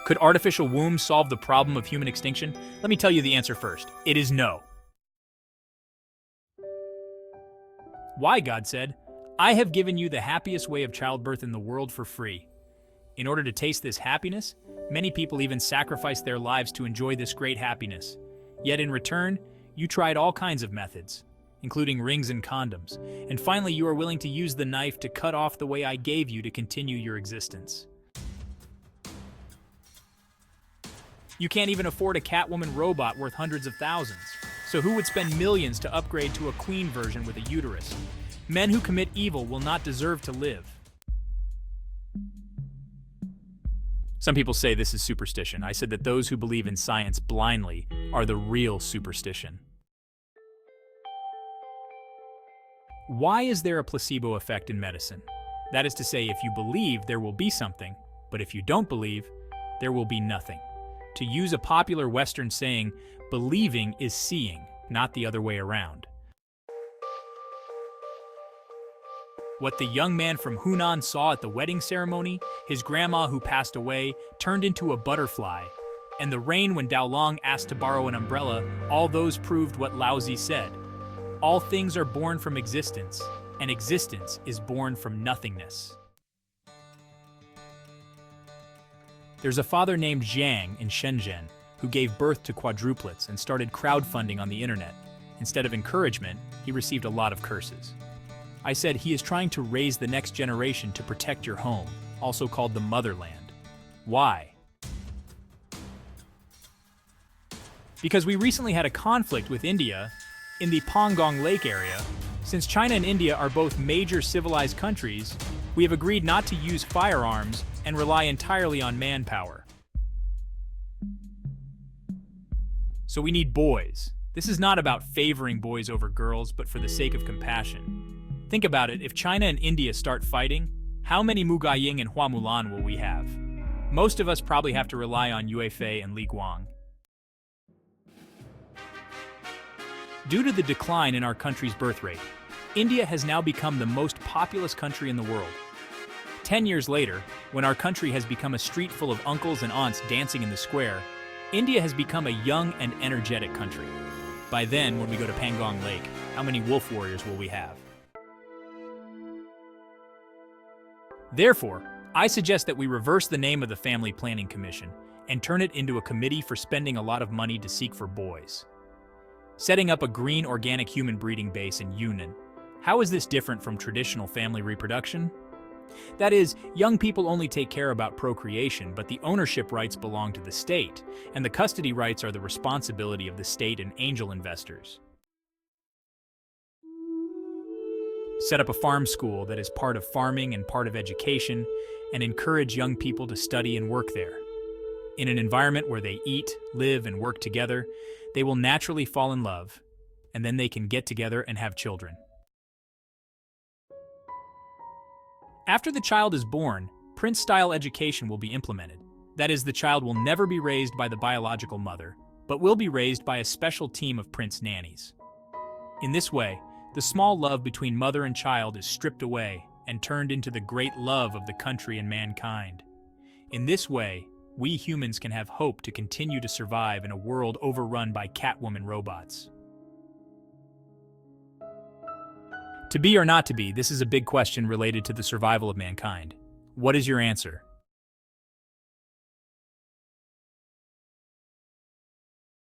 Could artificial wombs solve the problem of human extinction? Let me tell you the answer first. It is no. Why, God said, I have given you the happiest way of childbirth in the world for free. In order to taste this happiness, many people even sacrifice their lives to enjoy this great happiness. Yet in return, you tried all kinds of methods, including rings and condoms, and finally you are willing to use the knife to cut off the way I gave you to continue your existence. You can't even afford a Catwoman robot worth hundreds of thousands. So who would spend millions to upgrade to a queen version with a uterus? Men who commit evil will not deserve to live. Some people say this is superstition. I said that those who believe in science blindly are the real superstition. Why is there a placebo effect in medicine? That is to say, if you believe, there will be something, but if you don't believe, there will be nothing. To use a popular Western saying, believing is seeing, not the other way around. What the young man from Hunan saw at the wedding ceremony, his grandma who passed away, turned into a butterfly, and the rain when Daolong asked to borrow an umbrella, all those proved what Laozi said. All things are born from existence, and existence is born from nothingness. There's a father named Zhang in Shenzhen who gave birth to quadruplets and started crowdfunding on the internet. Instead of encouragement, he received a lot of curses. I said he is trying to raise the next generation to protect your home, also called the motherland. Why? Because we recently had a conflict with India in the Pangong Lake area. Since China and India are both major civilized countries, we have agreed not to use firearms and rely entirely on manpower. So we need boys. This is not about favoring boys over girls, but for the sake of compassion. Think about it, if China and India start fighting, how many Mu Gaiying and Hua Mulan will we have? Most of us probably have to rely on Yue Fei and Li Guang. Due to the decline in our country's birth rate, India has now become the most populous country in the world. 10 years later, when our country has become a street full of uncles and aunts dancing in the square, India has become a young and energetic country. By then, when we go to Pangong Lake, how many wolf warriors will we have? Therefore, I suggest that we reverse the name of the Family Planning Commission and turn it into a committee for spending a lot of money to seek for boys. Setting up a green organic human breeding base in Yunnan. How is this different from traditional family reproduction? That is, young people only take care about procreation, but the ownership rights belong to the state, and the custody rights are the responsibility of the state and angel investors. Set up a farm school that is part of farming and part of education, and encourage young people to study and work there. In an environment where they eat, live, and work together, they will naturally fall in love, and then they can get together and have children. After the child is born, prince-style education will be implemented. That is, the child will never be raised by the biological mother, but will be raised by a special team of prince nannies. In this way, the small love between mother and child is stripped away and turned into the great love of the country and mankind. In this way, we humans can have hope to continue to survive in a world overrun by Catwoman robots. To be or not to be, this is a big question related to the survival of mankind. What is your answer?